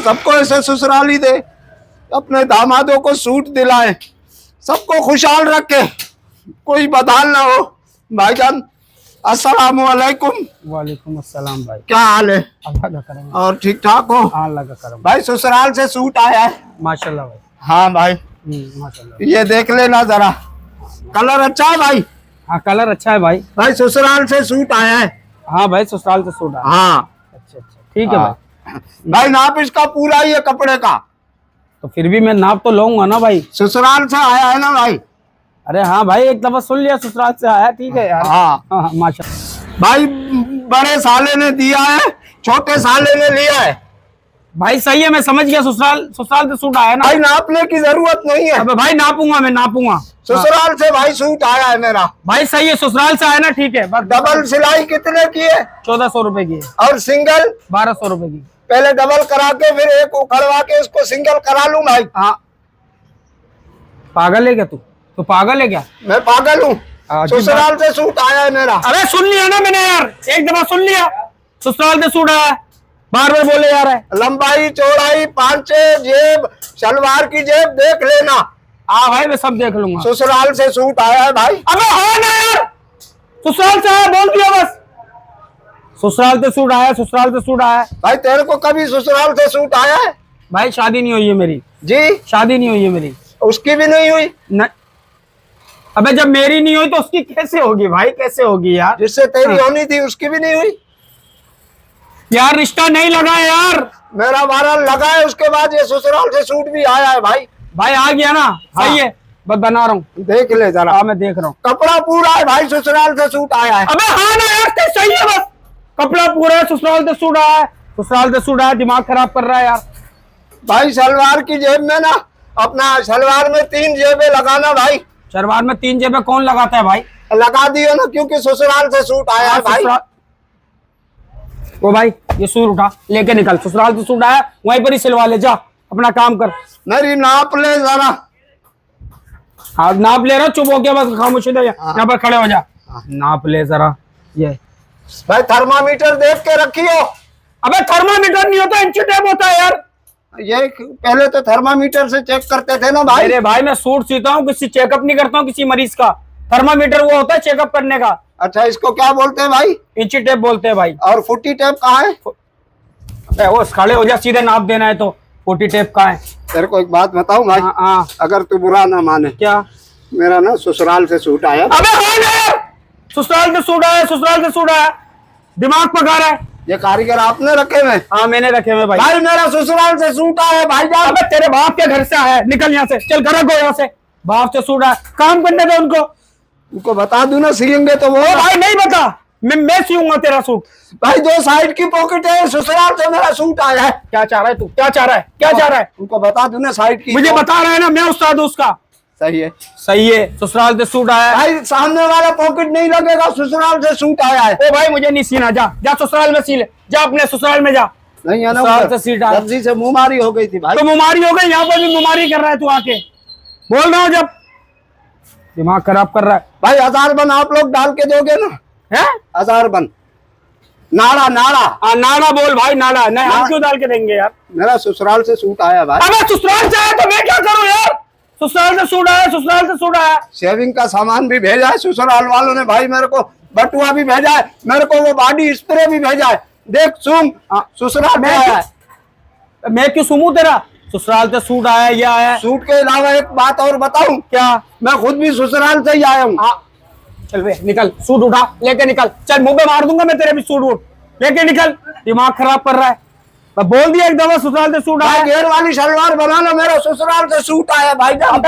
सबको ऐसे ससुराली दे, अपने दामादों को सूट दिलाए, सबको खुशहाल रखे, कोई बदहाल ना हो। भाईजान अस्सलाम वालेकुम। वालेकुम अस्सलाम भाई, क्या हाल है? अल्लाह का करम। और ठीक ठाक हो? अल्लाह का करम भाई ससुराल से सूट आया है। माशाल्लाह भाई। हाँ भाई, माशाल्लाह। ये देख लेना जरा, कलर अच्छा है भाई। हाँ कलर अच्छा है भाई। भाई ससुराल से सूट आया है। हाँ भाई ससुराल से सूट आया। हाँ अच्छा अच्छा ठीक है भाई। भाई नाप इसका पूरा ही है कपड़े का। तो फिर भी मैं नाप तो लूंगा ना भाई। ससुराल से आया है ना भाई? अरे हाँ भाई, एक दफा सुन लिया ससुराल से आया, ठीक है यार। हाँ हाँ माशाल्लाह भाई, बड़े साले ने दिया है, छोटे साले ने लिया है। भाई सही है, मैं समझ गया। ससुराल से सूट आया ना भाई नापने की जरूरत नहीं है। अबे भाई नापूंगा, मैं नापूंगा। ससुराल से भाई सूट आया है मेरा। भाई सही है, ससुराल से आया ना, ठीक है। बस डबल सिलाई कितने की है? 1400 रुपए की है। और सिंगल 1200 रुपए की। पहले डबल करा के फिर एक उखड़वा के इसको सिंगल करा लूं भाई। हाँ पागल है क्या तू? तो पागल है क्या? मैं पागल हूँ? अजीब ससुराल से सूट आया है मेरा। अरे सुन लिया ना मैंने यार, एक दफा सुन लिया। ससुराल से सूट आया, बार बार बोले जा रहा है। लंबाई चौड़ाई पांचे जेब, सलवार की जेब देख लेना। हाँ भाई मैं सब देख लूंगा। ससुराल से सूट आया है भाई। अबे हाँ ना यार, ससुराल से आया, बोल दिया बस। ससुराल से सूट आया, ससुराल से सूट आया। भाई तेरे को कभी ससुराल से सूट आया है? भाई शादी नहीं हुई है मेरी जी। शादी नहीं हुई है मेरी। उसकी भी नहीं हुई? न... अबे जब मेरी नहीं हुई तो उसकी कैसे होगी भाई, कैसे होगी यार? जिससे तेरी होनी थी उसकी भी नहीं हुई? यार रिश्ता नहीं लगा है यार। मेरा बारह लगा है, उसके बाद ये ससुराल से सूट भी आया है भाई। भाई आ गया ना? हाँ। सही है, बस बना रहा हूँ। देख ले जरा। हाँ मैं देख रहा हूँ। कपड़ा पूरा है भाई, ससुराल से सूट आया है। अबे हाँ ना यार, तो सही है, बस कपड़ा पूरा है, ससुराल से सूट आया है। ससुराल से सूट आया, दिमाग खराब कर रहा है यार। भाई सलवार की जेब में ना, अपना सलवार में 3 जेबें लगाना भाई। शलवार में 3 जेबें कौन लगाता है भाई? लगा दियो ना, क्योंकि ससुराल से सूट आया है भाई। ओ भाई ये सूट उठा, लेके निकल। ससुराल से सूट आया, वहीं पर ही सिलवा ले, जा अपना काम कर। मेरी नाप ले जरा। हाँ नाप ले रहा, चुप हो गया बस, खामोश हो जा, यहाँ पर खड़े हो जा। नाप ले जरा। ये भाई थर्मामीटर देख के रखियो। अबे थर्मामीटर नहीं होता, इंची टेप होता है यार। ये पहले तो थर्मामीटर से चेक करते थे ना भाई। अरे भाई मैं सूट सीता हूँ, किसी चेकअप नहीं करता हूँ किसी मरीज का। थर्मामीटर वो होता है चेकअप करने का। अच्छा, इसको क्या बोलते हैं भाई? इंची टेप बोलते हैं भाई। और फुटी टेप कहाँ है? अबे वो खड़े हो जा, सीधे नाप देना है तो। फुटी टेप कहाँ है? तेरे को एक बात बताऊं भाई? हाँ अगर तू बुरा ना माने, क्या? मेरा ना ससुराल से सूट आया। अबे हाँ ना यार, ससुराल से सूट आया, ससुराल से सूट आया, दिमाग पका रहा है। ये कारीगर आपने रखे हुए? हाँ मैंने रखे हुए भाई। भाई मेरा ससुराल से सूट आया भाई जान। अबे तेरे बाप के घर से आया है, निकल यहाँ से, चल घर को यहाँ से। बाप से सूट आया, काम करने दे उनको। उनको बता दूं ना, सिलेंगे तो वो। ओ भाई नहीं बता, मैं सीऊंगा तेरा सूट। भाई 2 साइड की पॉकेट है, ससुराल से मेरा सूट आया है। क्या चाह रहा है तू? क्या चाह रहा है? क्या चाह रहा है? उनको बता दूं ना साइड की। मुझे बता रहा है ना, मैं उस्ताद हूं उसका। सही है। सही है, ससुराल से सूट आया है। भाई सामने वाला पॉकेट नहीं लगेगा, ससुराल से सूट आया है। ओ भाई मुझे नहीं सीना, जा जा ससुराल में सी ले, जा अपने ससुराल में जा। नहीं है ना, ससुराल से सीट आया। सब्जी से मुंहमारी हो गई थी भाई। तो मुमारी हो गई, यहाँ पर भी मुमारी कर रहा है तू आके। बोल रहा हूँ जब, दिमाग खराब कर रहा है भाई 1000 बन आप लोग डाल के दोगे ना? है? 1000 बन। नाड़ा नाड़ा। नाड़ा बोल भाई, नाड़ा नहीं, हम क्यों डाल के देंगे यार? मेरा ससुराल से सूट आया भाई। अबे ससुराल से आया तो मैं क्या करूं यार? ससुराल से सूट आया, ससुराल से सूट आया। शेविंग का सामान भी भेजा है ससुराल वालों ने भाई, मेरे को बटुआ भी भेजा है, मेरे को वो बॉडी स्प्रे भी भेजा है। देख सुन, ससुराल में आया है। मैं क्यों सुमू तेरा? ससुराल से सूट आया, ये आया। सूट के अलावा एक बात और बताऊं क्या? मैं खुद भी ससुराल से ही आया हूँ। चल बे निकल, सूट उठा, लेके निकल। चल मुंह पे मार दूंगा मैं तेरे भी सूट वूट, लेके निकल। दिमाग खराब कर रहा है। मैं बोल दिया एक दफा ससुराल से सूट आया। घेर वाली सलवार बनाना, मेरा ससुराल से सूट आया भाई जान।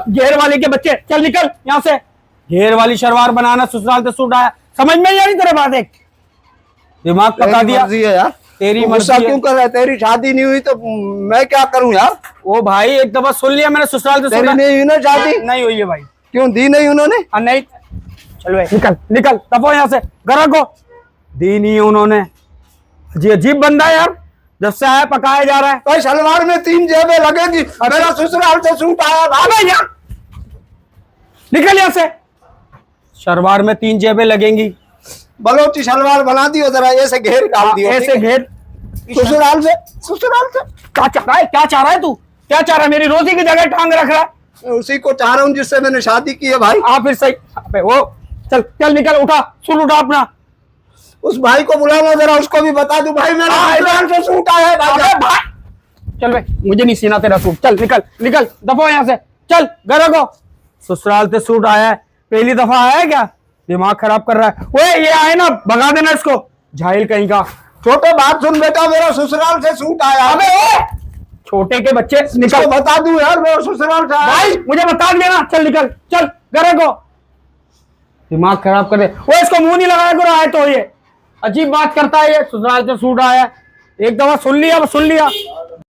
घेर वाले के बच्चे, चल निकल यहाँ से। घेर वाली शलवार बनाना, ससुराल से सूट आया, समझ में नहीं आ रही तेरे बात? एक दिमाग पका दिया। मर्जी है यार, तेरी गुस्सा मर्जी क्यों कर रहा है? तेरी शादी नहीं हुई तो मैं क्या करूं यार? ओ भाई एक दफा सुन लिया मैंने, ससुराल से सूट तेरी नहीं हुई ना शादी? नहीं हुई है भाई। क्यों दी नहीं उन्होंने? नहीं, चल भाई निकल निकल, दफो यहाँ से, घर को। दी नहीं उन्होंने। जी अजीब बंदा है यार, जब से आया पकाया जा रहा है। भाई सलवार में 3 जेबें लगेगी, मेरा ससुराल से सूट आया भाई। यार निकल यहाँ से। शलवार में 3 जेबें लगेंगी। बलोची सलवार बना दियो जरा, ऐसे घेर डाल दियो। ऐसे घेर, ससुराल से क्या चाह रहा है, क्या चाह रहा है तू, क्या चाह रहा है? मेरी रोजी की जगह टांग रख रहा है। मैं उसी को चाह रहा हूँ जिससे मैंने शादी की है भाई। फिर सही। अबे वो चल चल निकल, उठा सूट उठा अपना। उस भाई को बुलाना जरा, उसको भी बता दूं भाई मेरा ससुराल से सूट आया है अबे भाई। भाई चल भाई, मुझे नहीं सीना तेरा सूट। चल निकल निकल, दफा यहाँ से, चल घर को। ससुराल से सूट आया है, पहली दफा आया है क्या? दिमाग खराब कर रहा है। ओए ये आए ना, भगा देना इसको, झाइल कहीं का। छोटे बात सुन बेटा, मेरा ससुराल से सूट आया। अबे ओ छोटे के बच्चे, इसको निकल बता दूं यार, मेरा ससुराल से आया। भाई, मुझे बता दिया ना। चल निकल, चल घर को। दिमाग खराब कर दे। वो इसको मुंह नहीं लगाया करो, आए तो ये अजीब बात करता है ये। ससुराल से सूट आया है, एक दफा सुन लिया, सुन लिया।